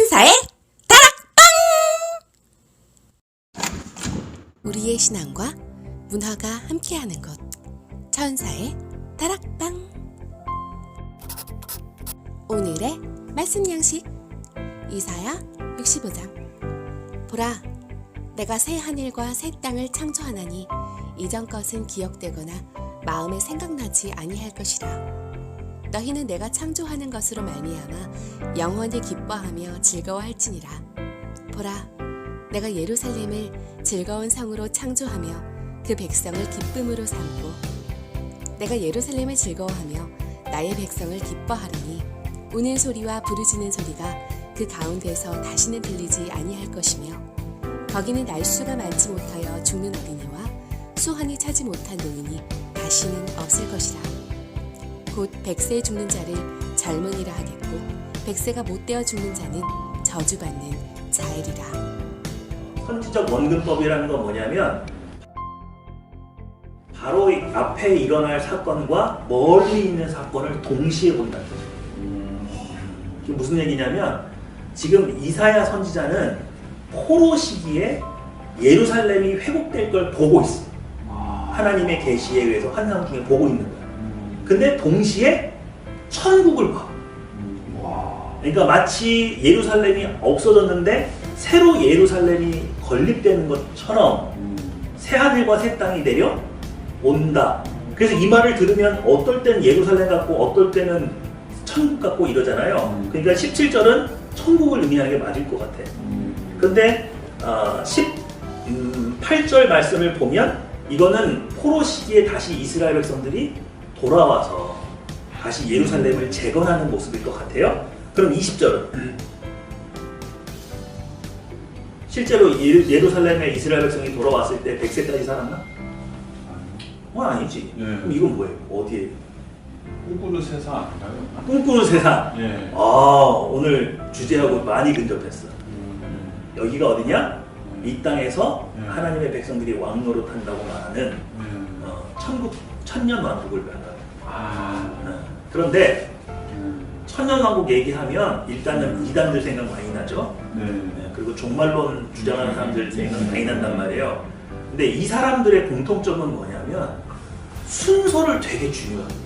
천사의 다락방! 우리의 신앙과 문화가 함께하는 곳, 천사의 다락방. 오늘의 말씀 양식, 이사야 65장. 보라, 내가 새 하늘과 새 땅을 창조하나니 이전 것은 기억되거나 마음에 생각나지 아니할 것이라. 너희는 내가 창조하는 것으로 말미암아 영원히 기뻐하며 즐거워할지니라. 보라, 내가 예루살렘을 즐거운 성으로 창조하며 그 백성을 기쁨으로 삼고, 내가 예루살렘을 즐거워하며 나의 백성을 기뻐하리니 우는 소리와 부르짖는 소리가 그 가운데서 다시는 들리지 아니할 것이며, 거기는 날수가 많지 못하여 죽는 어린이와 수환이 차지 못한 노인이 다시는 없을 것이라. 곧 100세에 죽는 자를 젊은이라 하겠고, 100세가 못되어 죽는 자는 저주받는 자이리라. 선지적 원근법이라는 건 뭐냐면, 바로 앞에 일어날 사건과 멀리 있는 사건을 동시에 본다는 거죠. 이게 무슨 얘기냐면, 지금 이사야 선지자는 포로 시기에 예루살렘이 회복될 걸 보고 있어. 하나님의 계시에 의해서 환상 중에 보고 있는 거야. 근데 동시에 천국을 봐. 그러니까 마치 예루살렘이 없어졌는데 새로 예루살렘이 건립되는 것처럼 새하늘과 새 땅이 내려온다. 그래서 이 말을 들으면 어떨 때는 예루살렘 같고 어떨 때는 천국 같고 이러잖아요. 그러니까 17절은 천국을 의미하는 게 맞을 것 같아. 근데 18절 말씀을 보면 이거는 포로 시기에 다시 이스라엘 백성들이 돌아와서 다시 예루살렘을 재건하는 모습일 것 같아요. 그럼 20절은 실제로 예루살렘에 이스라엘 백성이 돌아왔을 때 100세까지 살았나? 아니지. 네. 그럼 이건 뭐예요? 어디에? 꿈꾸는 세상 아닌가요? 꿈꾸는 세상. 네. 오늘 주제하고 많이 근접했어. 여기가 어디냐? 이 땅에서 하나님의 백성들이 왕노릇 한다고 말하는 천국, 천년왕국을 말하는. 그런데 천년왕국 얘기하면 일단은 이단들 생각 많이 나죠. 그리고 종말론 주장하는 사람들 생각 많이 난단 말이에요. 근데 이 사람들의 공통점은 뭐냐면 순서를 되게 중요해요.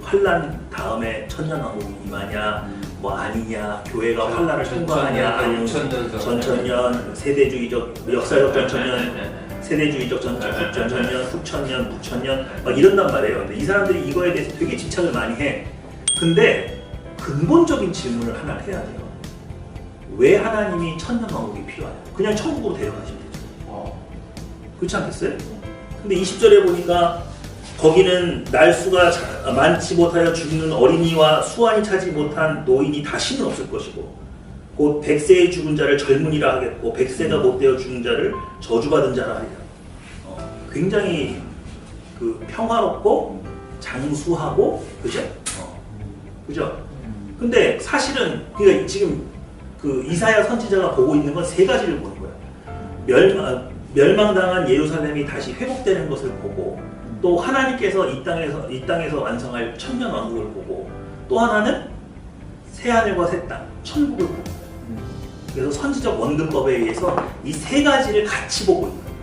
환란 다음에 천년왕국이 임하냐, 뭐 아니냐, 교회가 환란을 통과하냐, 아니면 전천년, 세대주의적, 역사적 전천년, 세대주의적 전천년, 후천년, 무천년 막 이런단 말이에요. 근데 이 사람들이 이거에 대해서 되게 집착을 많이 해. 근데 근본적인 질문을 하나 해야 돼요. 왜 하나님이 천년왕국이 필요하냐? 그냥 천국으로 데려가시면 되죠. 그렇지 않겠어요? 근데 20절에 보니까 거기는 날수가 많지 못하여 죽는 어린이와 수완이 차지 못한 노인이 다시는 없을 것이고, 곧 100세에 죽은 자를 젊은이라 하겠고 100세가 못되어 죽은 자를 저주받은 자라 하리라. 굉장히 그 평화롭고 장수하고, 그죠? 그죠? 근데 사실은 그러니까 지금 그 이사야 선지자가 보고 있는 건 세 가지를 보는 거야. 멸망당한 예루살렘이 다시 회복되는 것을 보고, 또 하나님께서 이 땅에서 완성할 천년 왕국을 보고, 또 하나는 새 하늘과 새 땅, 천국을 보고. 그래서 선지적 원근법에 의해서 이 세 가지를 같이 보고 있는 거예요.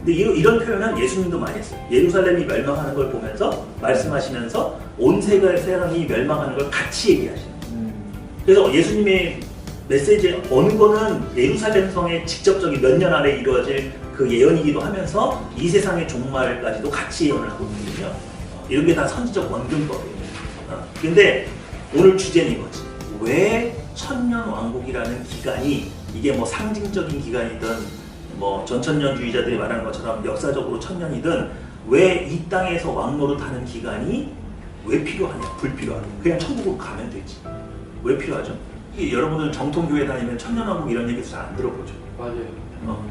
근데 이런 표현은 예수님도 많이 했어요. 예루살렘이 멸망하는 걸 보면서 말씀하시면서 온 세상이 멸망하는 걸 같이 얘기하시는 거예요. 그래서 예수님의 메시지 어느 거는 예루살렘 성의 직접적인 몇 년 안에 이루어질 그 예언이기도 하면서 이 세상의 종말까지도 같이 예언을 하고 있거든요. 이런 게 다 선지적 원근법이에요. 근데 오늘 주제는 이거지. 왜 천년왕국이라는 기간이, 이게 뭐 상징적인 기간이든 뭐 전천년주의자들이 말하는 것처럼 역사적으로 천년이든, 왜 이 땅에서 왕노릇하는 기간이 왜 필요하냐? 불필요하냐? 그냥 천국으로 가면 되지. 왜 필요하죠? 여러분들 정통교회 다니면 천년왕국 이런 얘기 잘 안 들어보죠. 맞아요.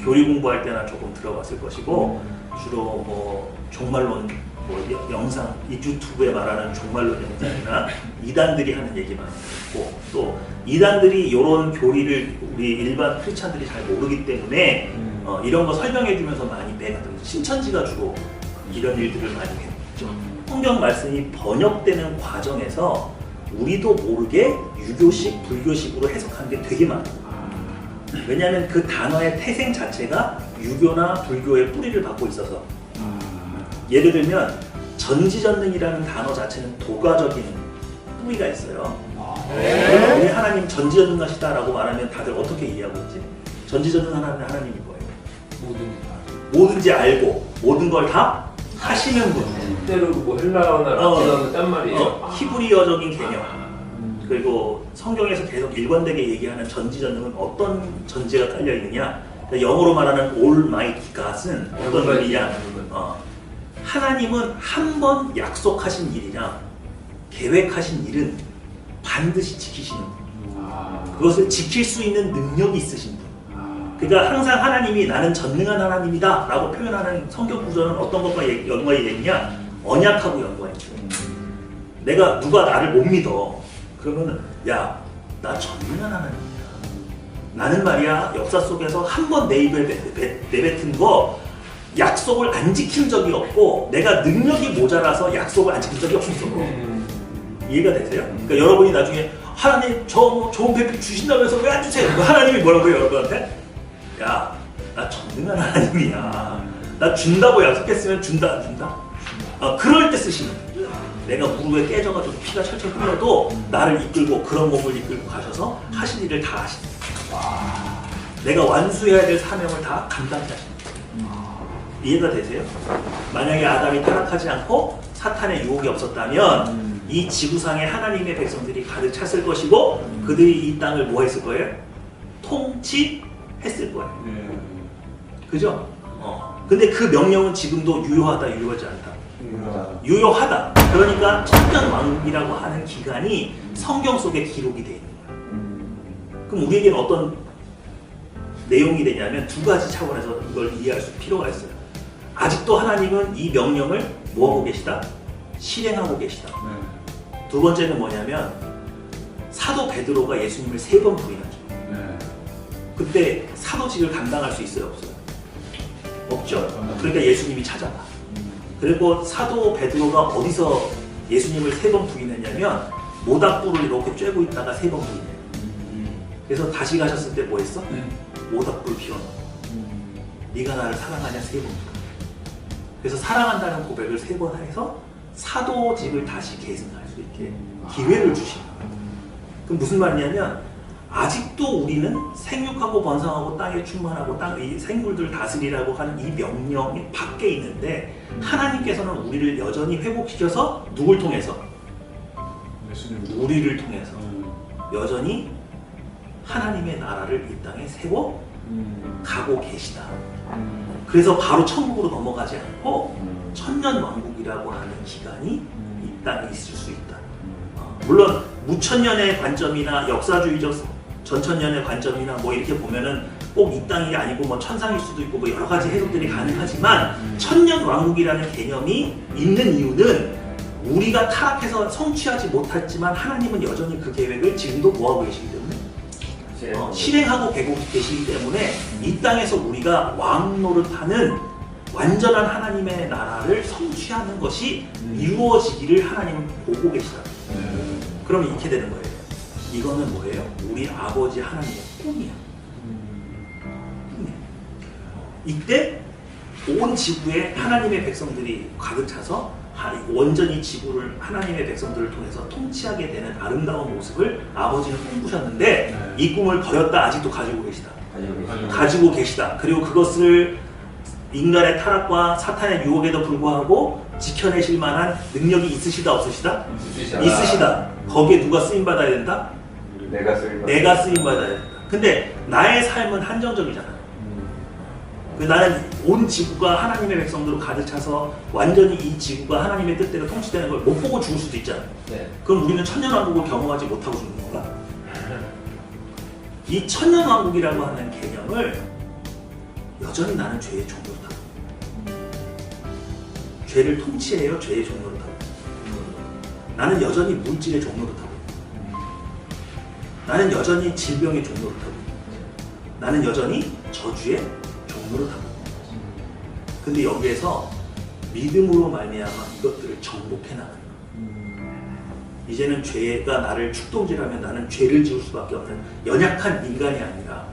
교리 공부할 때나 조금 들어봤을 것이고, 주로 뭐 종말론 뭐 영상, 이 유튜브에 말하는 종말론 영상이나 이단들이 하는 얘기만 듣고, 또 이단들이 이런 교리를 우리 일반 크리스찬들이 잘 모르기 때문에 이런 거 설명해주면서 많이 빼가거든요. 신천지가 주로 이런 일들을 많이 했죠. 성경 말씀이 번역되는 과정에서 우리도 모르게 유교식, 불교식으로 해석하는 게 되게 많아요. 왜냐하면 그 단어의 태생 자체가 유교나 불교의 뿌리를 받고 있어서. 예를 들면 전지전능이라는 단어 자체는 도가적인 뿌리가 있어요. 우리 하나님 전지전능하시다라고 말하면 다들 어떻게 이해하고 있지? 전지전능하는 하나님이 뭐예요? 뭐든지 알고 모든 걸 다 하시는 분. 실제로 뭐 헬라어나 라틴어는 딴 말이에요. 히브리어적인 개념. 그리고 성경에서 계속 일관되게 얘기하는 전지전능은 어떤 전제가 깔려 있느냐? 그러니까 영어로 말하는 Almighty God은 어떤 의미냐? 하나님은 한 번 약속하신 일이나 계획하신 일은 반드시 지키시는 분. 그것을 지킬 수 있는 능력이 있으신 분. 그러니까 항상 하나님이 나는 전능한 하나님이다 라고 표현하는 성경 구조는 어떤 것과 연관이 되느냐? 언약하고 연관이 있죠. 내가 누가 나를 못 믿어. 그러면 야, 나 전능한 하나님이야. 나는 말이야 역사 속에서 한 번 내 입에 내뱉은 거 약속을 안 지킨 적이 없고 내가 능력이 모자라서 약속을 안 지킨 적이 없어. 이해가 되세요? 그러니까 여러분이 나중에 하나님 저 좋은 배필 주신다면서 왜 안 주세요? 하나님이 뭐라고요 여러분한테? 야, 나 전능한 하나님이야. 나 준다고 약속했으면 준다 안 준다? 그럴 때 쓰시는 거예요. 내가 무릎에 깨져가지고 피가 철철 흘러도 나를 이끌고 그런 몸을 이끌고 가셔서 하신 일을 다 하시는 거예요. 내가 완수해야 될 사명을 다 감당해 하시는 거예요. 이해가 되세요? 만약에 아담이 타락하지 않고 사탄의 유혹이 없었다면 이 지구상에 하나님의 백성들이 가득 찼을 것이고 그들이 이 땅을 뭐 했을 거예요? 통치했을 거예요. 그죠? 근데 그 명령은 지금도 유효하다, 유효하지 않다? 유효하다. 그러니까 천년왕국이라고 하는 기간이 성경 속에 기록이 되어 있는 거예요. 그럼 우리에게는 어떤 내용이 되냐면 두 가지 차원에서 이걸 이해할 필요가 있어요. 아직도 하나님은 이 명령을 뭐하고 계시다? 실행하고 계시다. 두 번째는 뭐냐면 사도 베드로가 예수님을 3번 부인하죠. 그때 사도직을 감당할 수 있어요, 없어요? 없죠. 그러니까 예수님이 찾아가. 그리고 사도 베드로가 어디서 예수님을 3번 부인했냐면 모닥불을 이렇게 쬐고 있다가 3번 부인해요. 그래서 다시 가셨을 때 뭐 했어? 모닥불 피워놓고 네가 나를 사랑하냐 3번. 그래서 사랑한다는 고백을 3번 해서 사도직을 다시 계승할 수 있게 기회를 주신 거예요. 그럼 무슨 말이냐면 아직도 우리는 생육하고 번성하고 땅에 충만하고 이 생물들을 다스리라고 하는 이 명령이 밖에 있는데 하나님께서는 우리를 여전히 회복시켜서 누굴 통해서? 우리를 통해서 여전히 하나님의 나라를 이 땅에 세워 가고 계시다. 그래서 바로 천국으로 넘어가지 않고 천년왕국이라고 하는 기간이 이 땅에 있을 수 있다. 물론 무천년의 관점이나 역사주의적 전천년의 관점이나 뭐 이렇게 보면은 꼭 이 땅이 아니고 뭐 천상일 수도 있고 뭐 여러 가지 해석들이 가능하지만 천년왕국이라는 개념이 있는 이유는 우리가 타락해서 성취하지 못했지만 하나님은 여전히 그 계획을 지금도 뭐하고 계시기 때문에 실행하고 계시기 때문에 이 땅에서 우리가 왕 노릇하는 완전한 하나님의 나라를 성취하는 것이 이루어지기를 하나님은 보고 계시다. 그럼 이렇게 되는 거예요. 이거는 뭐예요? 우리 아버지 하나님의 꿈이야. 이때 온 지구에 하나님의 백성들이 가득 차서 온전히 지구를 하나님의 백성들을 통해서 통치하게 되는 아름다운 모습을 아버지는 꿈꾸셨는데 이 꿈을 버렸다 아직도 가지고 계시다. 가지고 계시다. 그리고 그것을 인간의 타락과 사탄의 유혹에도 불구하고 지켜내실 만한 능력이 있으시다 없으시다? 있으시다. 거기에 누가 쓰임받아야 된다? 내가 쓰임받아야 된다. 근데 나의 삶은 한정적이잖아요. 나는 온 지구가 하나님의 백성들로 가득 차서 완전히 이 지구가 하나님의 뜻대로 통치되는 걸 못 보고 죽을 수도 있잖아요. 그럼 우리는 천년왕국을 경험하지 못하고 죽는 건가? 이 천년왕국이라고 하는 개념을 여전히 나는 죄의 종로로 타고 죄를 통치해요? 죄의 종로로 타고 나는 여전히 물질의 종로로 타고 나는 여전히 질병의 종로로 타고 나는 여전히 저주의 종로로 타고 근데 여기에서 믿음으로 말미암아 이것들을 정복해 나가는 이제는 죄가 나를 축동질하면 나는 죄를 지을 수밖에 없는 연약한 인간이 아니라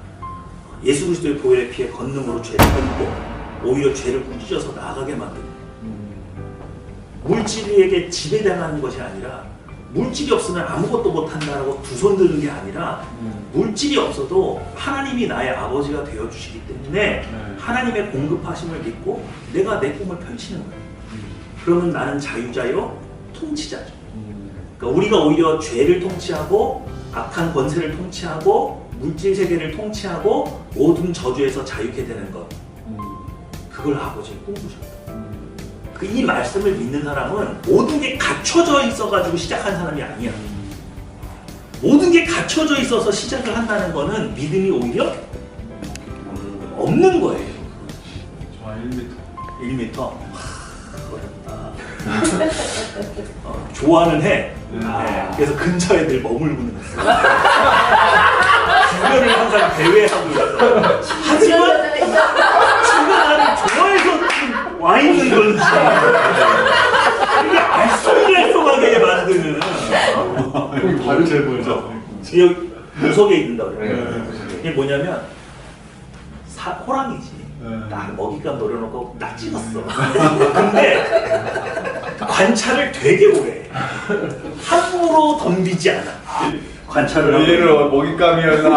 예수 그리스도의 보혈의 피에 권능으로 죄를 덮고 오히려 죄를 꾸짖어서 나아가게 만드는 물질에게 지배당하는 것이 아니라 물질이 없으면 아무것도 못한다라고 두 손 드는 게 아니라 물질이 없어도 하나님이 나의 아버지가 되어주시기 때문에 하나님의 공급하심을 믿고 내가 내 꿈을 펼치는 거예요. 그러면 나는 자유자요 통치자죠. 그러니까 우리가 오히려 죄를 통치하고 악한 권세를 통치하고 물질 세계를 통치하고 모든 저주에서 자유케 되는 것, 그걸 아버지가 꿈꾸셨다. 이 말씀을 믿는 사람은 모든 게 갖춰져 있어가지고 시작한 사람이 아니야. 모든 게 갖춰져 있어서 시작을 한다는 거는 믿음이 오히려 없는 거예요. 저 1m. 1m? 어렵다. 좋아는 해. 네, 그래서 근처에 늘 머물고는 있어. 주변을 항상 배회하고 있어. 하지만 지가 나를 좋아해서 와 있는 건지 이게 알쏭달쏭하게 만드는 바로 제일 보죠. 여기 무속에 있는다 그래요. 이게 뭐냐면 호랑이지. 딱 먹잇감 노려놓고 딱 찍었어. 근데 관찰을 되게 오래 해. 함부로 덤비지 않아. 관찰을 하고. 얘는 먹잇감이었나?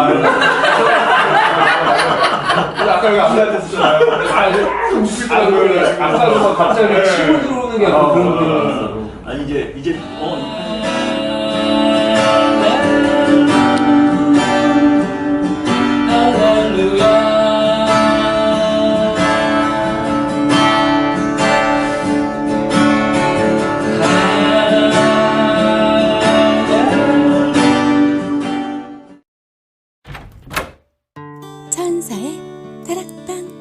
아까 왜 암살됐었잖아요. 암살에서 갑자기 치고 들어오는 게 아니라 그런 거였어. 아니 이제 천사의 다락방.